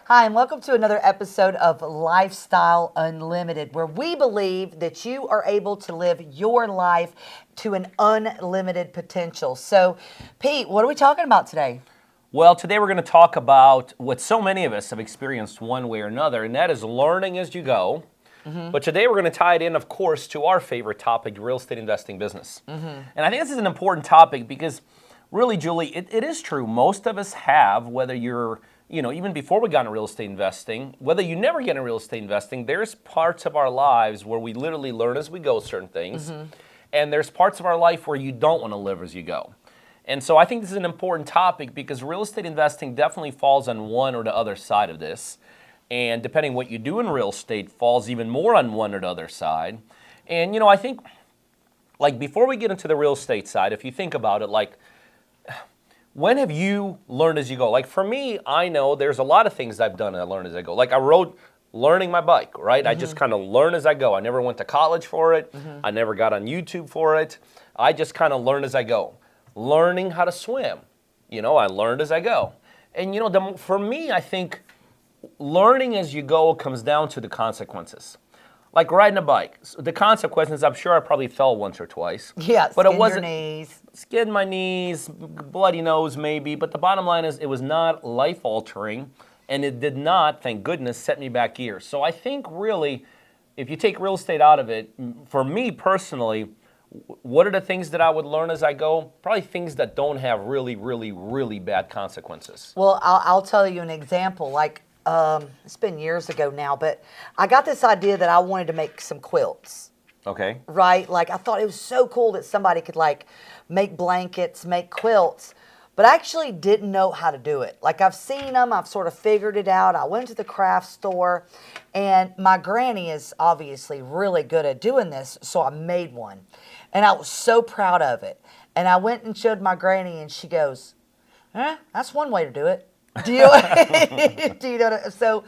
Hi, and welcome to another episode of Lifestyle Unlimited, where we believe that you are able to live your life to an unlimited potential. So, Pete, what are we talking about today? Well, today we're going to talk about what so many of us have experienced one way or another, and that is learning as you go. But today we're going to tie it in, of course, to our favorite topic, real estate investing business. And I think this is an important topic because really, Julie, it is true. Most of us have, whether you're, even before we got into real estate investing, whether you never get into real estate investing, there's parts of our lives where we literally learn as we go certain things. And there's parts of our life where you don't want to live as you go. And so I think this is an important topic because real estate investing definitely falls on one or the other side of this. And depending what you do in real estate falls even more on one or the other side. And, I think, before we get into the real estate side, if you think about it, when have you learned as you go? For me, I know there's a lot of things I've done and I learned as I go. I wrote learning my bike, right? I just kind of learn as I go. I never went to college for it. I never got on YouTube for it. I just kind of learn as I go. Learning how to swim, I learned as I go. And, for me, I think learning as you go comes down to the consequences. Like riding a bike. So the consequences, I'm sure I probably fell once or twice. Yeah, but it wasn't your knees. Skinned my knees, bloody nose maybe, but the bottom line is it was not life-altering, and it did not, thank goodness, set me back years. So I think really, if you take real estate out of it, for me personally, what are the things that I would learn as I go? Probably things that don't have really, really, really bad consequences. Well, I'll tell you an example. It's been years ago now, but I got this idea that I wanted to make some quilts. Okay. Right? I thought it was so cool that somebody could make blankets, make quilts, but I actually didn't know how to do it. I've seen them, I've sort of figured it out. I went to the craft store, and my granny is obviously really good at doing this, so I made one. And I was so proud of it. And I went and showed my granny, and she goes, that's one way to do it. Do you, do you know? So,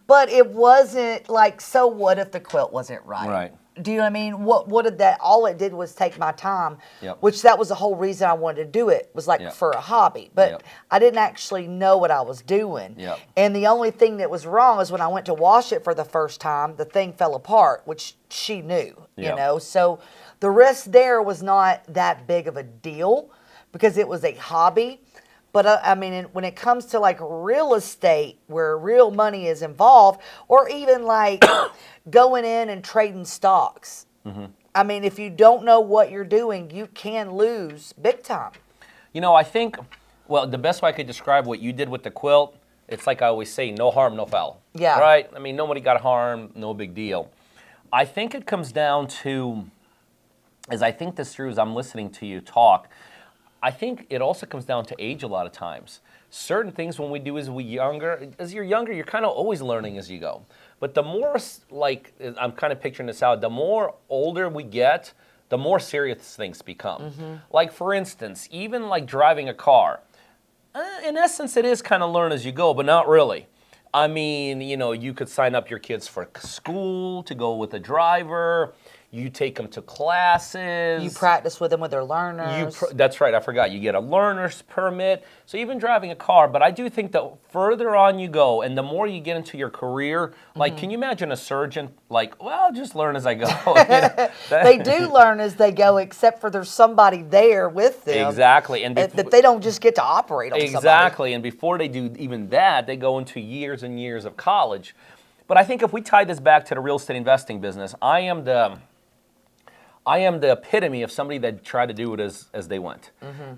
but it wasn't so what if the quilt wasn't right? Right. Do you know what I mean? What did that, all it did was take my time, Yep. which that was the whole reason I wanted to do it, was Yep. for a hobby. But Yep. I didn't actually know what I was doing. Yep. And the only thing that was wrong is when I went to wash it for the first time, the thing fell apart, which she knew, Yep. So the risk there was not that big of a deal because it was a hobby. But when it comes to real estate where real money is involved, or even going in and trading stocks, if you don't know what you're doing, you can lose big time. I think, the best way I could describe what you did with the quilt, it's like I always say, no harm, no foul. Yeah. Right? Nobody got harmed, no big deal. I think it comes down to, as I think this through as I'm listening to you talk, I think it also comes down to age a lot of times. Certain things when we do as you're younger, you're kind of always learning as you go. But the more, I'm kind of picturing this out, the more older we get, the more serious things become. For instance, even driving a car. In essence, it is kind of learn as you go, but not really. You could sign up your kids for school to go with a driver. You take them to classes. You practice with them with their learners. That's right, I forgot. You get a learner's permit. So even driving a car, but I do think the further on you go and the more you get into your career, can you imagine a surgeon just learn as I go? They do learn as they go, except for there's somebody there with them. Exactly. And that they don't just get to operate on somebody. Exactly. And before they do even that, they go into years and years of college. But I think if we tie this back to the real estate investing business, I am the epitome of somebody that tried to do it as they went.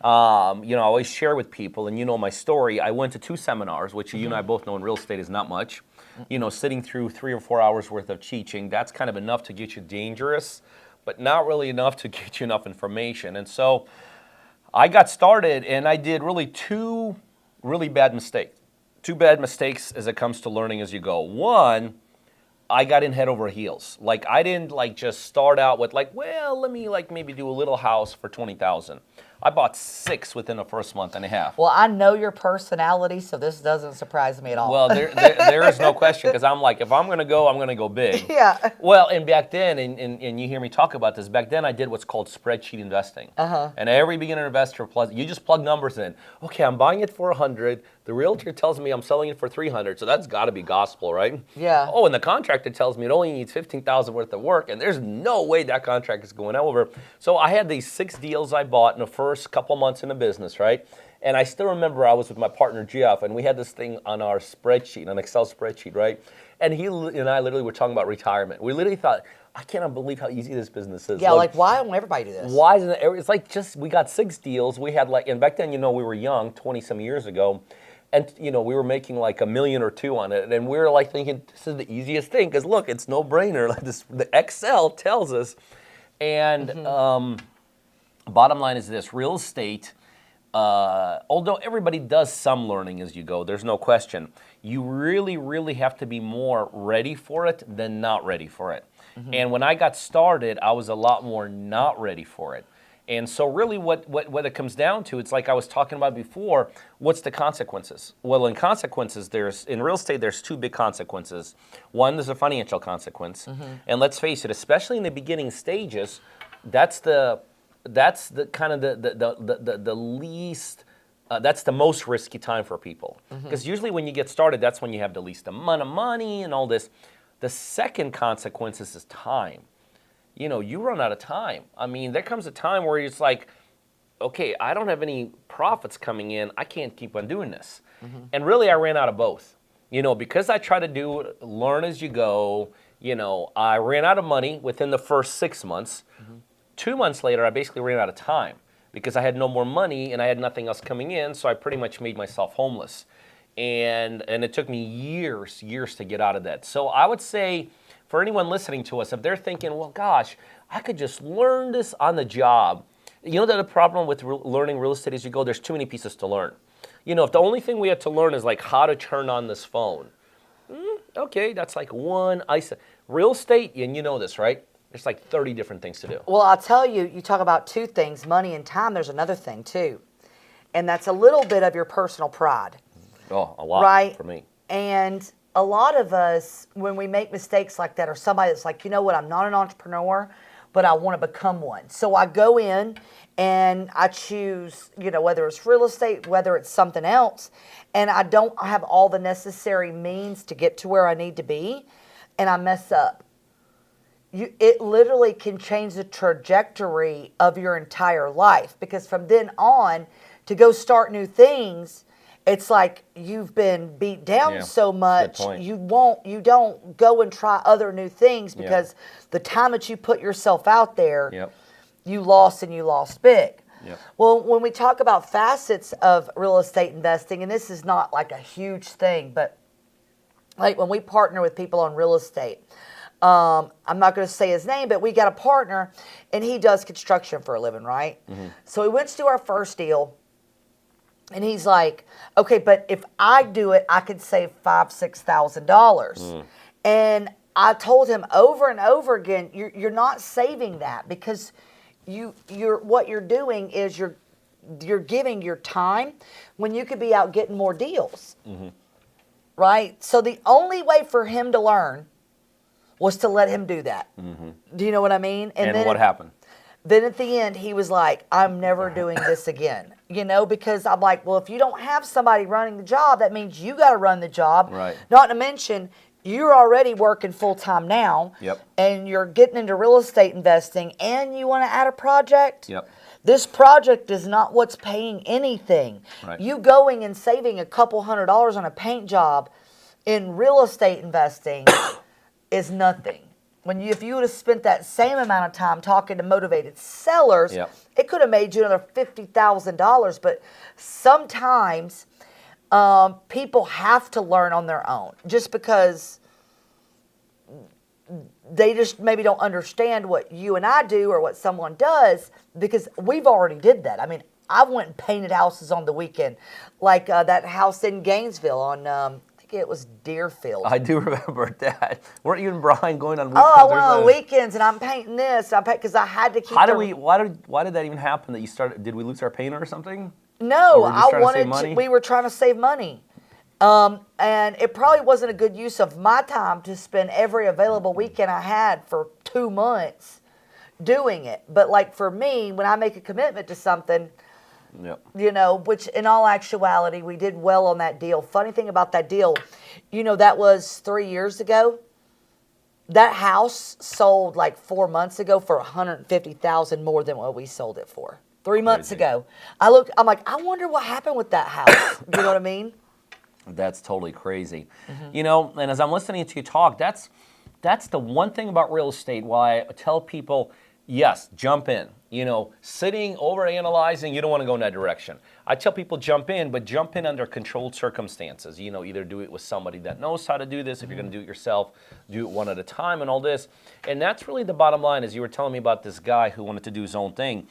I always share with people, and my story. I went to 2 seminars, which you and I both know in real estate is not much. Sitting through 3 or 4 hours worth of teaching, that's kind of enough to get you dangerous, but not really enough to get you enough information. And so I got started, and I did really 2 really bad mistakes. 2 bad mistakes as it comes to learning as you go. One, I got in head over heels. I didn't just start out with let me maybe do a little house for $20,000. I bought 6 within the first month and a half. Well, I know your personality, so this doesn't surprise me at all. Well, there is no question, because I'm like, if I'm going to go big. Yeah. Well, and back then, and you hear me talk about this, back then I did what's called spreadsheet investing. And every beginner investor, you just plug numbers in. Okay, I'm buying it for 100. The realtor tells me I'm selling it for 300, so that's got to be gospel, right? Yeah. Oh, and the contractor tells me it only needs 15,000 worth of work, and there's no way that contract is going over. So I had these 6 deals I bought in the first couple months in the business, right? And I still remember I was with my partner Jeff, and we had this thing on our spreadsheet, an Excel spreadsheet, right? And he and I literally were talking about retirement. We literally thought, I cannot believe how easy this business is. Yeah, like why don't everybody do this? Why isn't it? It's like we got 6 deals. We had and back then, we were young, 20-some years ago. And, we were making like $1 million or $2 million on it. And we were like thinking, this is the easiest thing, because look, it's no brainer. Like the Excel tells us. And bottom line is this: real estate, although everybody does some learning as you go, there's no question, you really, really have to be more ready for it than not ready for it. And when I got started, I was a lot more not ready for it. And so really what it comes down to, it's like I was talking about before, what's the consequences? Well, in real estate, there's 2 big consequences. One, there's a financial consequence. And let's face it, especially in the beginning stages, that's the kind of the least, that's the most risky time for people. Because usually when you get started, that's when you have the least amount of money and all this. The second consequence is time. You run out of time. I mean, there comes a time where it's like, okay, I don't have any profits coming in. I can't keep on doing this. And really, I ran out of both. Because I try to learn as you go, I ran out of money within the first 6 months. 2 months later, I basically ran out of time because I had no more money and I had nothing else coming in, so I pretty much made myself homeless. And it took me years to get out of that. So I would say, for anyone listening to us, if they're thinking, well, gosh, I could just learn this on the job. That the problem with learning real estate as you go, there's too many pieces to learn. If the only thing we had to learn is like how to turn on this phone, okay, that's like one item. Real estate, and you know this, right? There's like 30 different things to do. Well, I'll tell you, you talk about 2 things, money and time. There's another thing too. And that's a little bit of your personal pride. Oh, a lot, right? For me. And a lot of us, when we make mistakes like that, or somebody that's like, you know what, I'm not an entrepreneur, but I want to become one. So I go in and I choose, whether it's real estate, whether it's something else, and I don't have all the necessary means to get to where I need to be, and I mess up. It literally can change the trajectory of your entire life, because from then on, to go start new things, it's like you've been beat down so much, you don't go and try other new things because the time that you put yourself out there, you lost big. Well, when we talk about facets of real estate investing, and this is not like a huge thing, but like when we partner with people on real estate, I'm not going to say his name, but we got a partner and he does construction for a living, right? So we went to do our first deal. And he's like, okay, but if I do it, I could save $5,000-$6,000. And I told him over and over again, you're not saving that, because what you're doing is you're giving your time when you could be out getting more deals, right? So the only way for him to learn was to let him do that. Do you know what I mean? And then what happened? Then at the end, he was like, I'm never doing this again. Because I'm like, well, if you don't have somebody running the job, that means you got to run the job. Right. Not to mention, you're already working full-time now. And you're getting into real estate investing, and you want to add a project. This project is not what's paying anything. You going and saving a couple $100s on a paint job in real estate investing is nothing. If you would have spent that same amount of time talking to motivated sellers, it could have made you another $50,000. But sometimes people have to learn on their own, just because they just maybe don't understand what you and I do or what someone does, because we've already did that. I mean, I went and painted houses on the weekend, like that house in Gainesville on, I think think it was Deerfield. I do remember that. Weren't you and Brian going on weekends? Oh, I went on weekends, and I'm painting this. Because I had to keep. Why did that even happen? That you started? Did we lose our painter or something? No, I wanted to. We were trying to save money, and it probably wasn't a good use of my time to spend every available weekend I had for 2 months doing it. But like for me, when I make a commitment to something. Yep. You know, which in all actuality, we did well on that deal. Funny thing about that deal, you know, that was 3 years ago. That house sold like 4 months ago for $150,000 more than what we sold it for 3 months ago. I'm like, I wonder what happened with that house. You know what I mean? That's totally crazy. You know, and as I'm listening to you talk, that's the one thing about real estate. Why I tell people, yes, jump in. You know, sitting, overanalyzing, you don't want to go in that direction. I tell people jump in, but jump in under controlled circumstances. You know, either do it with somebody that knows how to do this. If you're going to do it yourself, do it one at a time and all this. And that's really the bottom line, as you were telling me about this guy who wanted to do his own thing.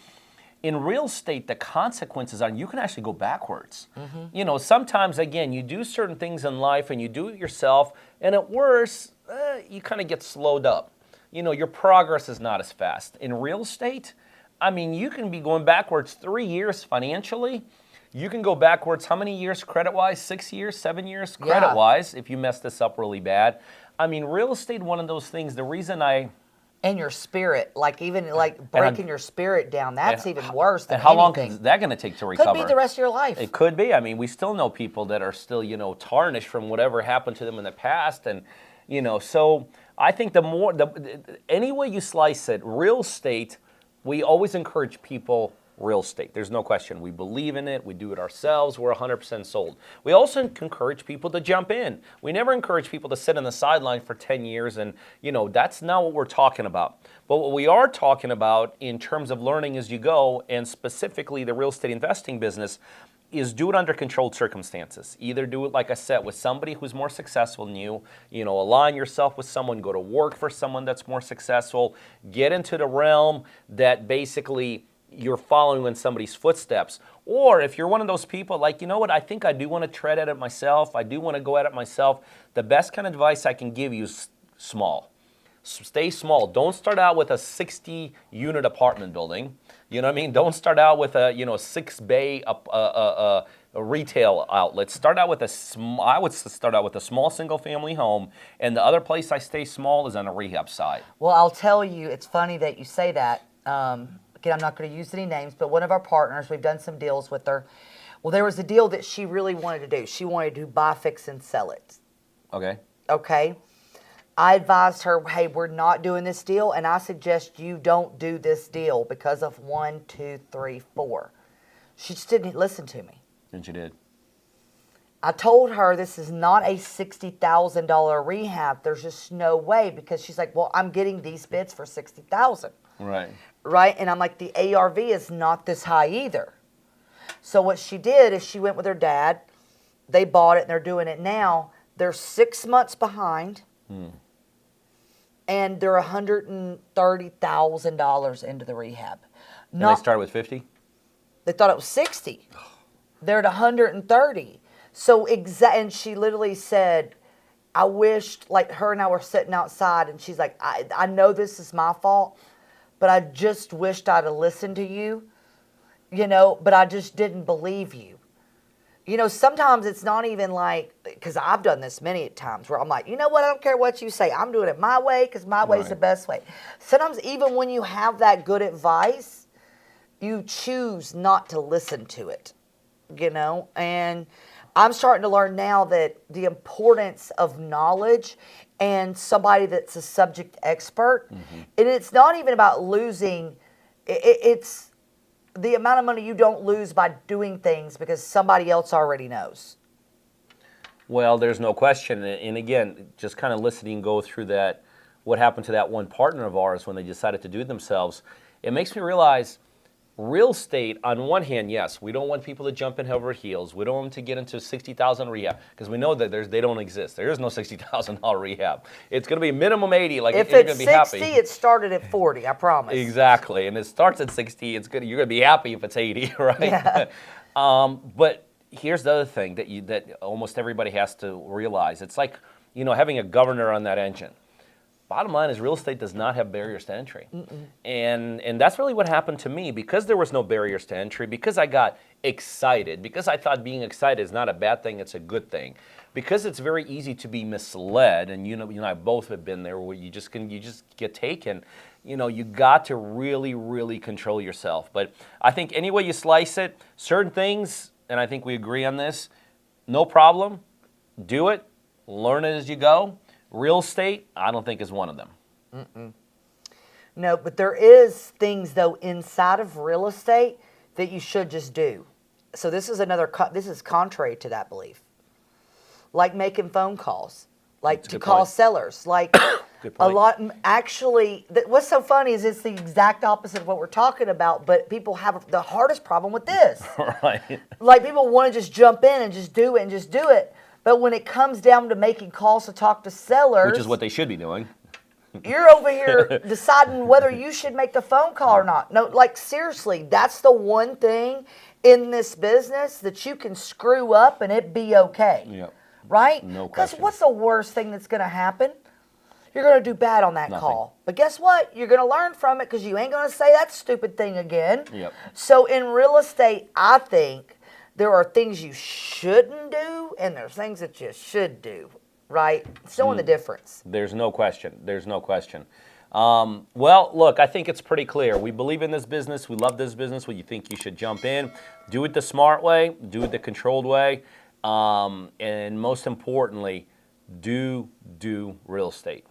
In real estate, the consequences are you can actually go backwards. You know, sometimes, again, you do certain things in life and you do it yourself, and at worst, you kind of get slowed up. You know, your progress is not as fast. In real estate, I mean, you can be going backwards 3 years financially. You can go backwards how many years credit-wise? 6 years, 7 years credit-wise if you mess this up really bad. I mean, real estate, one of those things, the reason And your spirit, like even like breaking your spirit down, that's even worse than anything. And how long anything. is that going to take to recover? Could be the rest of your life. It could be. I mean, we still know people that are still, you know, tarnished from whatever happened to them in the past. And, you know, so I think any way you slice it, real estate, we always encourage people, real estate. There's no question. We believe in it. We do it ourselves. We're 100% sold. We also encourage people to jump in. We never encourage people to sit on the sideline for 10 years and, you know, that's not what we're talking about. But what we are talking about in terms of learning as you go, and specifically the real estate investing business, is do it under controlled circumstances. Either do it, like I said, with somebody who's more successful than you. You know, align yourself with someone, go to work for someone that's more successful, get into the realm that basically you're following in somebody's footsteps. Or if you're one of those people like, you know what, I think I do want to tread at it myself, I do want to go at it myself, the best kind of advice I can give you is small. Stay small. Don't start out with a 60-unit apartment building. You know what I mean? Don't start out with a 6-bay a retail outlet. Start out with I would start out with a small single-family home, and the other place I stay small is on a rehab side. Well, I'll tell you, it's funny that you say that. Again, I'm not going to use any names, but one of our partners, we've done some deals with her. Well, there was a deal that she really wanted to do. She wanted to buy, fix, and sell it. Okay. Okay. I advised her, hey, we're not doing this deal, and I suggest you don't do this deal because of 1, 2, 3, 4. She just didn't listen to me. And she did. I told her this is not a $60,000 rehab. There's just no way, because she's like, well, I'm getting these bids for $60,000. Right. Right? And I'm like, the ARV is not this high either. So what she did is she went with her dad. They bought it, and they're doing it now. They're 6 months behind. And they're $130,000 into the rehab. And they started with 50? They thought it was 60. They're at 130. So and she literally said, I wished, like her and I were sitting outside, and she's like, I know this is my fault, but I just wished I'd have listened to you, you know, but I just didn't believe you. You know, sometimes it's not even like, because I've done this many times where I'm like, you know what, I don't care what you say. I'm doing it my way because my way is the best way. Sometimes even when you have that good advice, you choose not to listen to it, you know. And I'm starting to learn now that the importance of knowledge and somebody that's a subject expert, and it's not even about losing, it's the amount of money you don't lose by doing things because somebody else already knows. Well, there's no question. And again, just kind of listening, go through that, what happened to that one partner of ours when they decided to do it themselves, it makes me realize real estate, on one hand, yes, we don't want people to jump in over heels. We don't want them to get into $60,000 rehab because we know that they don't exist. There is no $60,000 rehab. It's going to be minimum 80. Like if you're it's going to be 60, happy. it started at 40. I promise. Exactly, and it starts at 60. It's good. You're going to be happy if it's 80, right? Yeah. But here's the other thing that almost everybody has to realize. It's like, having a governor on that engine. Bottom line is real estate does not have barriers to entry. And that's really what happened to me because there was no barriers to entry, because I got excited, because I thought being excited is not a bad thing, it's a good thing. Because it's very easy to be misled, and you and I both have been there where you just get taken. You got to really, really control yourself. But I think any way you slice it, certain things, and I think we agree on this, no problem, do it, learn it as you go. Real estate, I don't think is one of them. No, but there is things though inside of real estate that you should just do. So this is contrary to that belief. Like making phone calls, like to call sellers, like a lot. Actually, what's so funny is it's the exact opposite of what we're talking about. But people have the hardest problem with this. Right. Like people want to just jump in and just do it. But when it comes down to making calls to talk to sellers, which is what they should be doing, you're over here deciding whether you should make the phone call or not. No, like seriously, that's the one thing in this business that you can screw up and it be okay. Yep. Right? No Because question. what's the worst thing that's going to happen? You're going to do bad on that Nothing. call. But guess what? You're going to learn from it because you ain't going to say that stupid thing again. Yep. So in real estate, I think there are things you shouldn't do and there's things that you should do, right? Showing the difference. There's no question. Well, look, I think it's pretty clear. We believe in this business. We love this business. We think you should jump in. Do it the smart way. Do it the controlled way. And most importantly, do real estate.